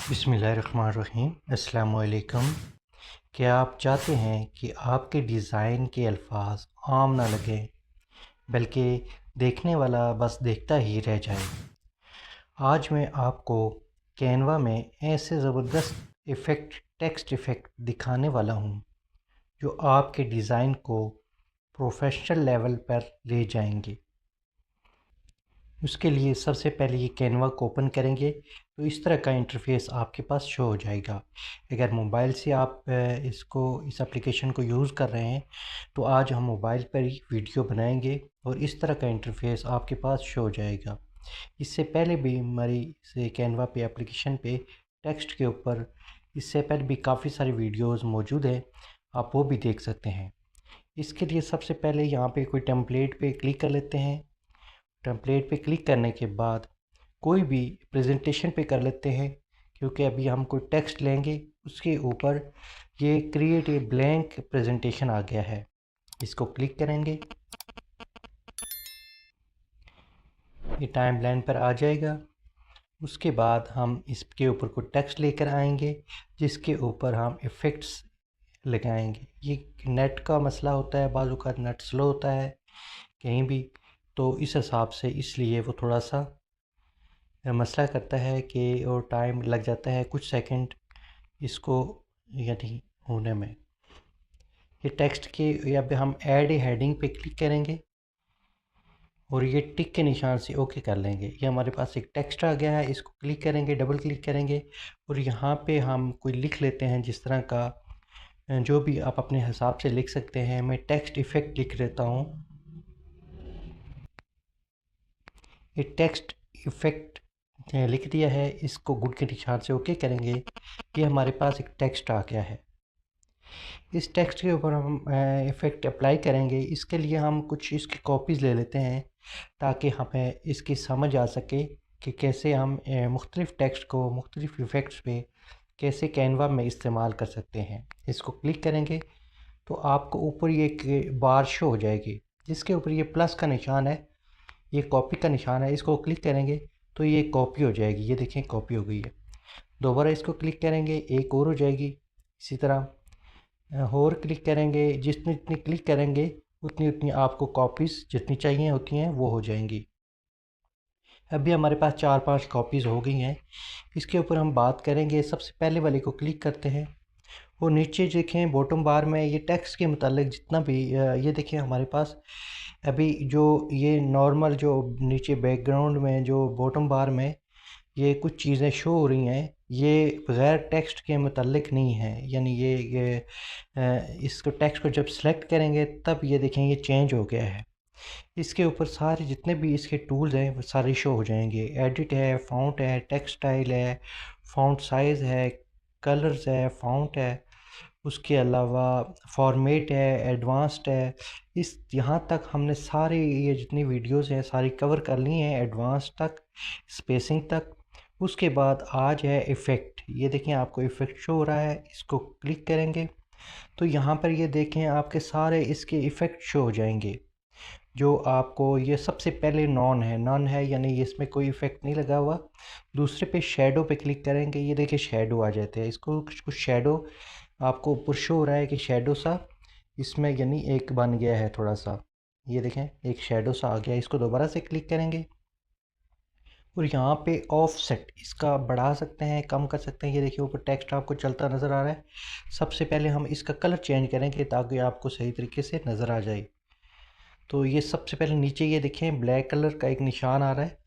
बिस्मिल्लाहिर्रहमानिर्रहीम। अस्सलाम वालेकुम। क्या आप चाहते हैं कि आपके डिज़ाइन के अल्फाज आम ना लगें, बल्कि देखने वाला बस देखता ही रह जाए? आज मैं आपको कैनवा में ऐसे ज़बरदस्त टेक्स्ट इफ़ेक्ट दिखाने वाला हूँ जो आपके डिज़ाइन को प्रोफेशनल लेवल पर ले जाएंगे। उसके लिए सबसे पहले ये कैनवा को ओपन करेंगे तो इस तरह का इंटरफेस आपके पास शो हो जाएगा। अगर मोबाइल से आप इस एप्लीकेशन को यूज़ कर रहे हैं तो आज हम मोबाइल पर ही वीडियो बनाएंगे और इस तरह का इंटरफेस आपके पास शो हो जाएगा। इससे पहले भी हमारी से कैनवा पे एप्लीकेशन पे टेक्स्ट के ऊपर इससे पहले भी काफ़ी सारी वीडियोस मौजूद हैं, आप वो भी देख सकते हैं। इसके लिए सबसे पहले यहाँ पे कोई टेम्पलेट पे क्लिक कर लेते हैं। टेम्पलेट पे क्लिक करने के बाद कोई भी प्रेजेंटेशन पे कर लेते हैं, क्योंकि अभी हम कोई टेक्स्ट लेंगे उसके ऊपर ये क्रिएट ए ब्लैंक प्रेजेंटेशन आ गया है। इसको क्लिक करेंगे, ये टाइम लाइन पर आ जाएगा। उसके बाद हम इसके ऊपर कोई टेक्स्ट लेकर आएंगे जिसके ऊपर हम इफ़ेक्ट्स लगाएंगे। ये नेट का मसला होता है, बाज़ औक़ात नेट स्लो होता है कहीं भी, तो इस हिसाब से इसलिए वो थोड़ा सा मसला करता है कि और टाइम लग जाता है कुछ सेकंड इसको यानी होने में। ये टेक्स्ट के या पे हम ऐड ए हेडिंग पे क्लिक करेंगे और ये टिक के निशान से ओके कर लेंगे। ये हमारे पास एक टेक्स्ट आ गया है, इसको क्लिक करेंगे, डबल क्लिक करेंगे और यहाँ पे हम कोई लिख लेते हैं जिस तरह का जो भी आप अपने हिसाब से लिख सकते हैं। मैं टेक्स्ट इफ़ेक्ट लिख देता हूँ। ये टेक्स्ट इफ़ेक्ट लिख दिया है, इसको गुड के निशान से ओके करेंगे। ये हमारे पास एक टेक्स्ट आ गया है। इस टेक्स्ट के ऊपर हम इफ़ेक्ट अप्लाई करेंगे। इसके लिए हम कुछ इसकी कॉपीज़ ले लेते हैं ताकि हमें इसकी समझ आ सके कि कैसे हम मुख्तलिफ़ टेक्स्ट को मुख्तलिफ़ इफ़ेक्ट्स पे कैसे कैनवा में इस्तेमाल कर सकते हैं। इसको क्लिक करेंगे तो आपको ऊपर ये एक बार शो हो जाएगी जिसके ऊपर ये प्लस का निशान है, ये कॉपी का निशान है। इसको क्लिक करेंगे तो ये कॉपी हो जाएगी। ये देखें कॉपी हो गई है। दोबारा इसको क्लिक करेंगे, एक और हो जाएगी। इसी तरह और क्लिक करेंगे, जितनी जितनी क्लिक करेंगे उतनी उतनी आपको कॉपीज़ जितनी चाहिए होती हैं वो हो जाएंगी। अभी हमारे पास 4-5 कॉपीज़ हो गई हैं। इसके ऊपर हम बात करेंगे। सबसे पहले वाले को क्लिक करते हैं और नीचे देखें बॉटम बार में ये टेक्स्ट के मुतालिक जितना भी ये देखें हमारे पास अभी जो ये नॉर्मल जो नीचे बैकग्राउंड में जो बॉटम बार में ये कुछ चीज़ें शो हो रही हैं, ये बग़ैर टेक्स्ट के मुतल्लिक नहीं है। यानी इसको टेक्स्ट को जब सेलेक्ट करेंगे तब ये देखें ये चेंज हो गया है। इसके ऊपर सारे जितने भी इसके टूल्स हैं वो सारे शो हो जाएंगे। एडिट है, फ़ॉन्ट है, टेक्स्ट स्टाइल है, फ़ॉन्ट साइज़ है, कलर्स है, फ़ॉन्ट है, उसके अलावा फॉर्मेट है, एडवांस्ड है। इस यहाँ तक हमने सारी ये जितनी वीडियोस हैं सारी कवर कर ली हैं, एडवांस तक, स्पेसिंग तक। उसके बाद आज है इफ़ेक्ट। ये देखें आपको इफ़ेक्ट शो हो रहा है, इसको क्लिक करेंगे तो यहाँ पर ये देखें आपके सारे इसके इफ़ेक्ट शो हो जाएंगे। जो आपको ये सबसे पहले नॉन है यानी इसमें कोई इफ़ेक्ट नहीं लगा हुआ। दूसरे पे शैडो पे क्लिक करेंगे, ये देखिए शैडो आ जाते हैं। इसको कुछ शैडो आपको ऊपर शो हो रहा है कि शैडो सा इसमें यानी एक बन गया है थोड़ा सा। ये देखें एक शैडो सा आ गया। इसको दोबारा से क्लिक करेंगे और यहाँ पे ऑफसेट इसका बढ़ा सकते हैं, कम कर सकते हैं। ये देखिए ऊपर टेक्स्ट आपको चलता नज़र आ रहा है। सबसे पहले हम इसका कलर चेंज करेंगे ताकि आपको सही तरीके से नज़र आ जाए। तो ये सबसे पहले नीचे ये देखें ब्लैक कलर का एक निशान आ रहा है,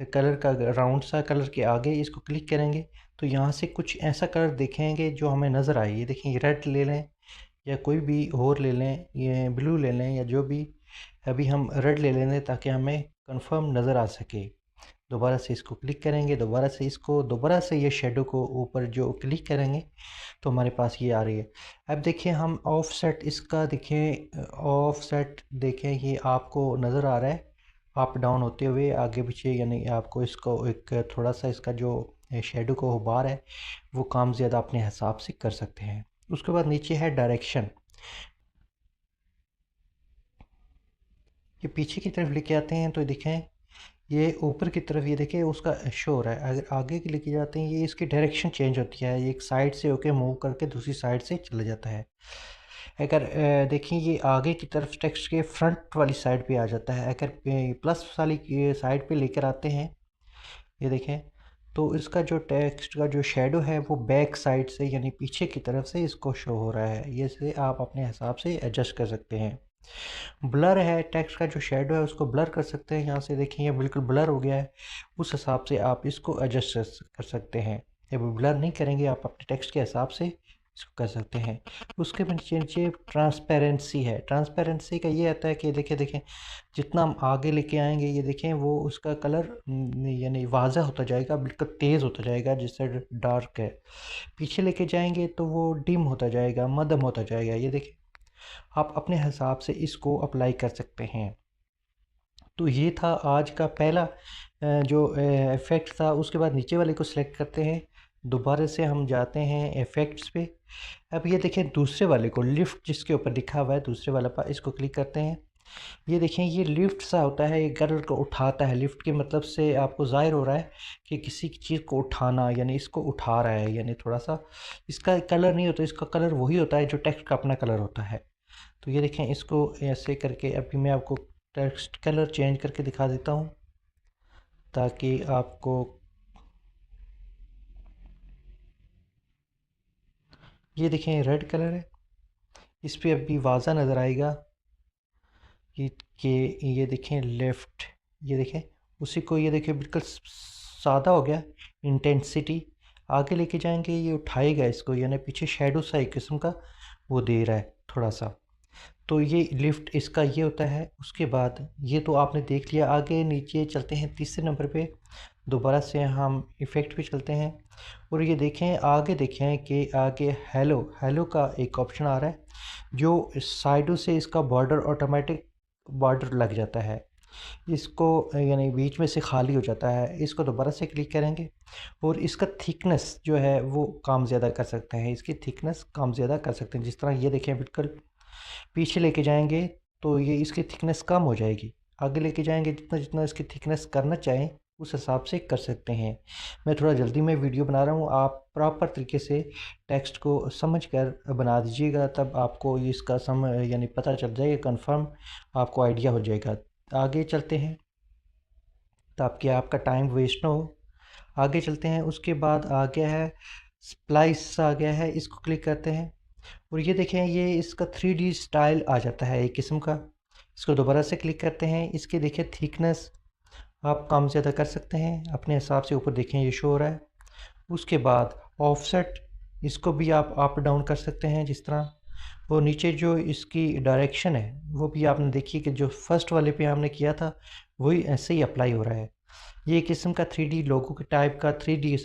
कलर का राउंड सा कलर के आगे इसको क्लिक करेंगे तो यहाँ से कुछ ऐसा कलर देखेंगे जो हमें नज़र आए। ये देखें रेड ले लें या कोई भी और ले लें, ये ब्लू ले लें या जो भी। अभी हम रेड ले लेंगे ताकि हमें कंफर्म नज़र आ सके। दोबारा से इसको क्लिक करेंगे, दोबारा से ये शेडो को ऊपर जो क्लिक करेंगे तो हमारे पास ये आ रही है। अब देखिए हम ऑफसेट इसका देखें, ऑफसेट देखें ये आपको नज़र आ रहा है अप डाउन होते हुए आगे पीछे। यानी आपको इसको एक थोड़ा सा इसका जो शेडो का उभार है वो काम ज़्यादा अपने हिसाब से कर सकते हैं। उसके बाद नीचे है डायरेक्शन। ये पीछे की तरफ लेके आते हैं तो देखें ये ऊपर की तरफ ये देखिए उसका शो हो रहा है। अगर आगे की लेके जाते हैं ये इसकी डायरेक्शन चेंज होती है, ये एक साइड से होके मूव करके दूसरी साइड से चला जाता है। अगर देखें ये आगे की तरफ टेक्स्ट के फ्रंट वाली साइड पे आ जाता है। अगर प्लस वाली साइड पे लेकर आते हैं ये देखें, तो इसका जो टेक्स्ट का जो शेडो है वो बैक साइड से यानी पीछे की तरफ से इसको शो हो रहा है। ये से आप अपने हिसाब से एडजस्ट कर सकते हैं। ब्लर है, टेक्स्ट का जो शेडो है उसको ब्लर कर सकते हैं। यहाँ से देखें ये बिल्कुल ब्लर हो गया है, उस हिसाब से आप इसको एडजस्ट कर सकते हैं। जब ब्लर नहीं करेंगे आप अपने टेक्स्ट के हिसाब से इसको कर सकते हैं। उसके नीचे नीचे ट्रांसपेरेंसी है। ट्रांसपेरेंसी का ये आता है कि देखें देखें जितना हम आगे लेके आएंगे ये देखें वो उसका कलर यानी वाज़ा होता जाएगा, बिल्कुल तेज़ होता जाएगा जिससे डार्क है। पीछे लेके जाएंगे तो वो डिम होता जाएगा, मध्यम होता जाएगा। ये देखें आप अपने हिसाब से इसको अप्लाई कर सकते हैं। तो ये था आज का पहला जो इफ़ेक्ट था। उसके बाद नीचे वाले को सिलेक्ट करते हैं, दोबारा से हम जाते हैं इफ़ेक्ट्स पे। अब ये देखें दूसरे वाले को, लिफ्ट जिसके ऊपर लिखा हुआ है दूसरे वाला पर इसको क्लिक करते हैं। ये देखें ये लिफ्ट सा होता है, ये कलर को उठाता है। लिफ्ट के मतलब से आपको ज़ाहिर हो रहा है कि किसी चीज़ को उठाना, यानी इसको उठा रहा है, यानी थोड़ा सा इसका कलर नहीं होता, इसका कलर वही होता है जो टेक्स्ट का अपना कलर होता है। तो ये देखें इसको ऐसे करके अभी मैं आपको टेक्स्ट कलर चेंज करके दिखा देता हूँ ताकि आपको ये देखें रेड कलर है, इस पर अभी वाज़ा नज़र आएगा कि ये देखें लेफ़्ट, ये देखें उसी को ये देखें बिल्कुल सादा हो गया। इंटेंसिटी आगे लेके जाएंगे ये उठाएगा इसको, यानी पीछे शेडो सा एक किस्म का वो दे रहा है थोड़ा सा। तो ये लिफ्ट इसका ये होता है। उसके बाद ये तो आपने देख लिया। आगे नीचे चलते हैं तीसरे नंबर पे, दोबारा से हम इफ़ेक्ट पे चलते हैं और ये देखें आगे देखें कि आगे हेलो हेलो का एक ऑप्शन आ रहा है जो साइडों से इसका बॉर्डर ऑटोमेटिक बॉर्डर लग जाता है। इसको यानी बीच में से खाली हो जाता है। इसको दोबारा से क्लिक करेंगे और इसका थिकनेस जो है वो काम ज़्यादा कर सकते हैं, इसकी थिकनेस काम ज़्यादा कर सकते हैं। जिस तरह ये देखें बिल्कुल पीछे लेके जाएंगे तो ये इसकी थिकनेस कम हो जाएगी, आगे लेके जाएंगे जितना जितना इसकी थिकनेस करना चाहें उस हिसाब से कर सकते हैं। मैं थोड़ा जल्दी में वीडियो बना रहा हूँ, आप प्रॉपर तरीके से टेक्स्ट को समझ कर बना दीजिएगा, तब आपको इसका यानी पता चल जाएगा, कंफर्म आपको आइडिया हो जाएगा। आगे चलते हैं ताकि आपका टाइम वेस्ट ना हो। आगे चलते हैं, उसके बाद आ गया है स्प्लाइस आ गया है, इसको क्लिक करते हैं और ये देखें ये इसका 3D स्टाइल आ जाता है एक किस्म का। इसको दोबारा से क्लिक करते हैं, इसके देखें थिकनेस आप कम ज़्यादा कर सकते हैं अपने हिसाब से। ऊपर देखें ये शो हो रहा है। उसके बाद ऑफसेट, इसको भी आप अप डाउन कर सकते हैं जिस तरह। और नीचे जो इसकी डायरेक्शन है वो भी आपने देखी कि जो फर्स्ट वाले पे हमने किया था वही ऐसे ही अप्लाई हो रहा है। ये किस्म का 3D लोगो के टाइप का 3D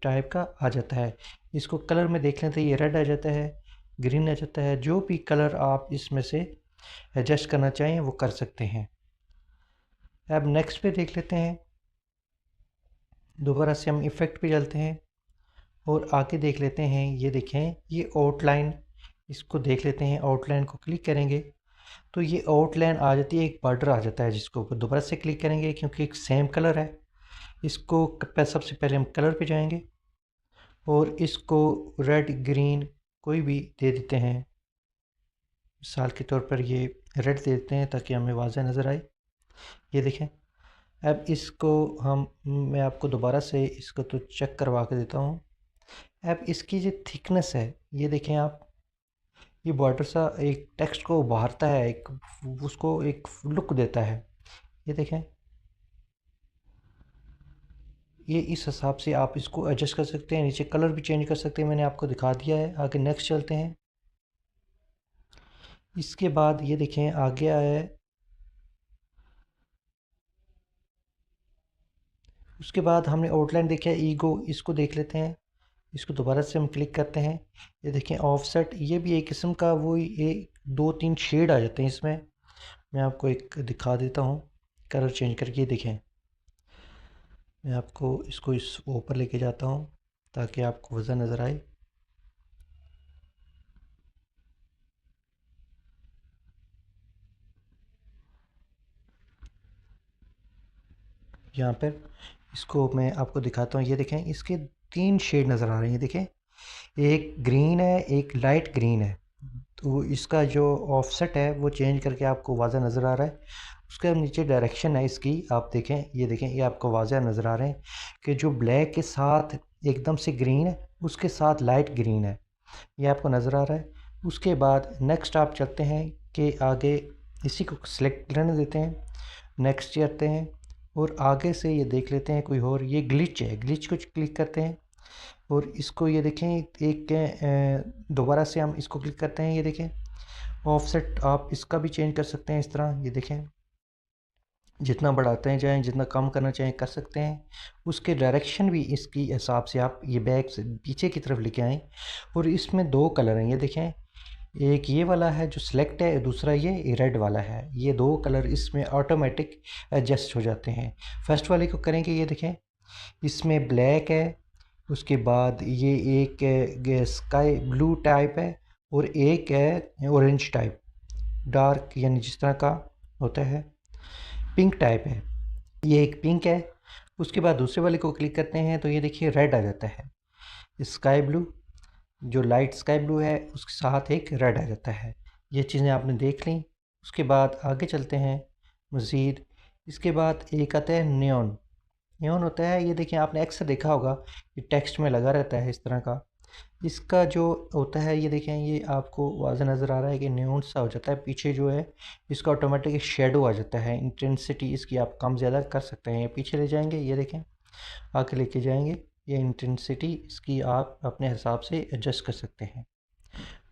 टाइप का आ जाता है। इसको कलर में देख लें तो ये रेड आ जाता है, ग्रीन आ जाता है। जो भी कलर आप इसमें से एडजस्ट करना चाहें वो कर सकते हैं। अब नेक्स्ट पे देख लेते हैं, दोबारा से हम इफ़ेक्ट पे चलते हैं और आगे देख लेते हैं। ये देखें ये आउटलाइन, इसको देख लेते हैं। आउटलाइन को क्लिक करेंगे तो ये आउटलाइन आ जाती है, एक बॉर्डर आ जाता है जिसको ऊपर दोबारा से क्लिक करेंगे क्योंकि एक सेम कलर है। इसको सबसे पहले हम कलर पे जाएंगे और इसको रेड ग्रीन कोई भी दे देते हैं। मिसाल के तौर पर ये रेड दे देते हैं ताकि हमें वाज़ह नज़र आए। ये देखें अब इसको मैं आपको दोबारा से इसको तो चेक करवा के देता हूँ। अब इसकी जो थिकनेस है ये देखें आप, ये बॉर्डर सा एक टेक्स्ट को उभारता है, एक उसको एक लुक देता है। ये देखें ये इस हिसाब से आप इसको एडजस्ट कर सकते हैं, नीचे कलर भी चेंज कर सकते हैं, मैंने आपको दिखा दिया है। आगे नेक्स्ट चलते हैं। इसके बाद ये देखें आगे आया है। उसके बाद हमने आउटलाइन देखा है ईगो, इसको देख लेते हैं। इसको दोबारा से हम क्लिक करते हैं। ये देखें ऑफसेट, ये भी एक किस्म का वो एक दो तीन शेड आ जाते हैं इसमें। मैं आपको एक दिखा देता हूँ कलर चेंज करके। देखें मैं आपको इसको इस ऊपर लेके जाता हूँ ताकि आपको वज़न नज़र आए। यहाँ पर इसको मैं आपको दिखाता हूँ। ये देखें, इसके 3 शेड नज़र आ रहे हैं। देखें, एक ग्रीन है, एक लाइट ग्रीन है। तो इसका जो ऑफसेट है वो चेंज करके आपको वाज़ा नज़र आ रहा है। उसके नीचे डायरेक्शन है इसकी, आप देखें, ये देखें, ये आपको वाज़ा नज़र आ रहे हैं कि जो ब्लैक के साथ एकदम से ग्रीन है, उसके साथ लाइट ग्रीन है, ये आपको नज़र आ रहा है। उसके बाद नेक्स्ट आप चलते हैं कि आगे इसी को सिलेक्ट करने देते हैं, नेक्स्ट करते हैं और आगे से ये देख लेते हैं कोई और। ये ग्लिच है, ग्लिच को क्लिक करते हैं और इसको ये देखें, एक दोबारा से हम इसको क्लिक करते हैं। ये देखें, ऑफसेट आप इसका भी चेंज कर सकते हैं इस तरह। ये देखें, जितना बढ़ाते हैं जाएँ, जितना कम करना चाहें कर सकते हैं। उसके डायरेक्शन भी इसकी हिसाब से आप ये बैक से पीछे की तरफ लेके आएँ। और इसमें 2 कलर हैं, ये देखें, एक ये वाला है जो सिलेक्ट है, दूसरा ये रेड वाला है। ये 2 कलर इसमें ऑटोमेटिक एडजस्ट हो जाते हैं। फर्स्ट वाले को करेंगे, ये देखें, इसमें ब्लैक है, उसके बाद ये एक स्काई ब्लू टाइप है और एक है ऑरेंज टाइप, डार्क यानी जिस तरह का होता है, पिंक टाइप है। ये एक पिंक है। उसके बाद दूसरे वाले को क्लिक करते हैं तो ये देखिए रेड आ जाता है। स्काई ब्लू, जो लाइट स्काई ब्लू है, उसके साथ एक रेड आ जाता है। ये चीज़ें आपने देख ली। उसके बाद आगे चलते हैं मज़ीद। इसके बाद एक आता है नियॉन। नियॉन होता है, ये देखिए, आपने अक्सर देखा होगा, ये टेक्स्ट में लगा रहता है इस तरह का। इसका जो होता है, ये देखें, ये आपको वाज़ह नज़र आ रहा है कि नियॉन सा हो जाता है। पीछे जो है इसका ऑटोमेटिक एक शेडो आ जाता है। इंटेंसिटी इसकी आप कम ज़्यादा कर सकते हैं। ये पीछे ले जाएंगे, ये देखें, आगे लेके जाएंगे, ये इंटेंसिटी इसकी आप अपने हिसाब से एडजस्ट कर सकते हैं।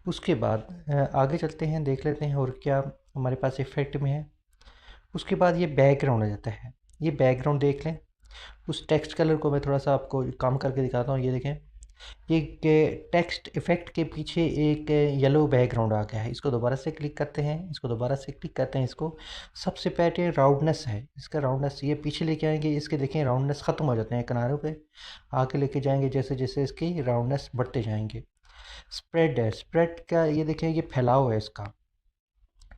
उसके बाद आगे चलते हैं, देख लेते हैं और क्या हमारे पास इफ़ेक्ट में है। उसके बाद ये बैकग्राउंड आ जाता है। ये बैकग्राउंड देख लें। उस टेक्स्ट कलर को मैं थोड़ा सा आपको कम करके दिखाता हूँ। ये देखें, ये टेक्स्ट इफ़ेक्ट के पीछे एक येलो बैकग्राउंड आ गया है। इसको दोबारा से क्लिक करते हैं, इसको दोबारा से क्लिक करते हैं। इसको सबसे पहले राउंडनेस है, इसका राउंडनेस ये पीछे लेके आएंगे, इसके देखें राउंडनेस ख़त्म हो जाते हैं किनारों पे। आगे लेके जाएंगे, जैसे जैसे इसकी राउंडनेस बढ़ते जाएंगे। स्प्रेड है, स्प्रेड का ये देखें, ये फैलाव है इसका।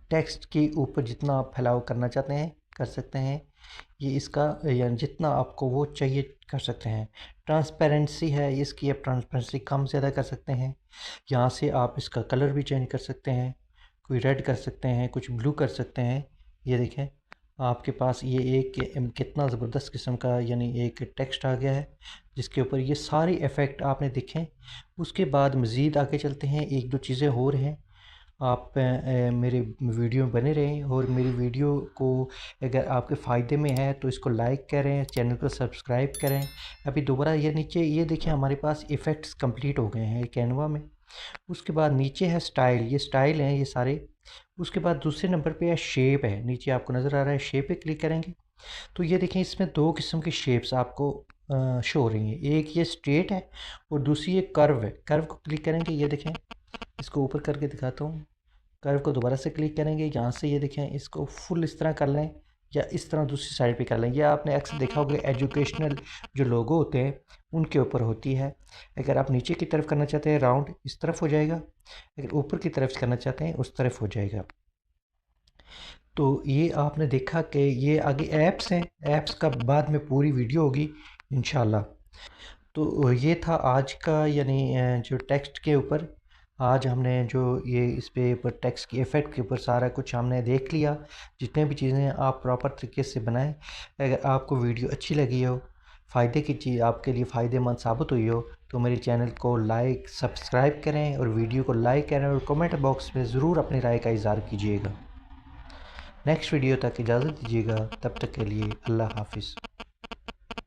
टेक्स्ट के ऊपर जितना आप फैलाव करना चाहते हैं कर सकते हैं। ये इसका यानी जितना आपको वो चाहिए कर सकते हैं। ट्रांसपेरेंसी है इसकी, आप ट्रांसपेरेंसी कम ज़्यादा कर सकते हैं। यहाँ से आप इसका कलर भी चेंज कर सकते हैं, कोई रेड कर सकते हैं, कुछ ब्लू कर सकते हैं। ये देखें, आपके पास ये एक कितना ज़बरदस्त किस्म का यानी एक टेक्स्ट आ गया है जिसके ऊपर ये सारी इफ़ेक्ट आपने देखें। उसके बाद मज़ीद आगे चलते हैं, एक दो चीज़ें और हैं। आप मेरे वीडियो में बने रहें और मेरी वीडियो को अगर आपके फ़ायदे में है तो इसको लाइक करें, चैनल को सब्सक्राइब करें। अभी दोबारा ये नीचे ये देखिए, हमारे पास इफ़ेक्ट्स कंप्लीट हो गए हैं कैनवा में। उसके बाद नीचे है स्टाइल, ये स्टाइल हैं ये सारे। उसके बाद दूसरे नंबर पे है शेप है, नीचे आपको नज़र आ रहा है, शेप पे क्लिक करेंगे तो ये देखें, इसमें 2 किस्म की शेप्स आपको शो हो रही हैं। एक ये स्ट्रेट है और दूसरी ये कर्व है। कर्व को क्लिक करेंगे, ये देखें, इसको ऊपर करके दिखाता हूँ। कर्व को दोबारा से क्लिक करेंगे, यहाँ से ये देखें, इसको फुल इस तरह कर लें या इस तरह दूसरी साइड पे कर लें। या आपने अक्सर देखा होगा एजुकेशनल जो लोगो होते हैं उनके ऊपर होती है। अगर आप नीचे की तरफ करना चाहते हैं राउंड, इस तरफ हो जाएगा। अगर ऊपर की तरफ करना चाहते हैं उस तरफ हो जाएगा। तो ये आपने देखा कि ये आगे ऐप्स हैं, ऐप्स का बाद में पूरी वीडियो होगी इंशाल्लाह। तो ये था आज का यानी जो टेक्स्ट के ऊपर आज हमने जो ये इस पे ऊपर टेक्स्ट की इफ़ेक्ट के ऊपर सारा कुछ हमने देख लिया। जितने भी चीज़ें आप प्रॉपर तरीके से बनाएं। अगर आपको वीडियो अच्छी लगी हो, फ़ायदे की चीज़ आपके लिए फ़ायदेमंद साबित हुई हो, तो मेरे चैनल को लाइक सब्सक्राइब करें और वीडियो को लाइक करें और कमेंट बॉक्स में ज़रूर अपनी राय का इज़हार कीजिएगा। नेक्स्ट वीडियो तक इजाज़त दीजिएगा, तब तक के लिए अल्लाह हाफिज़।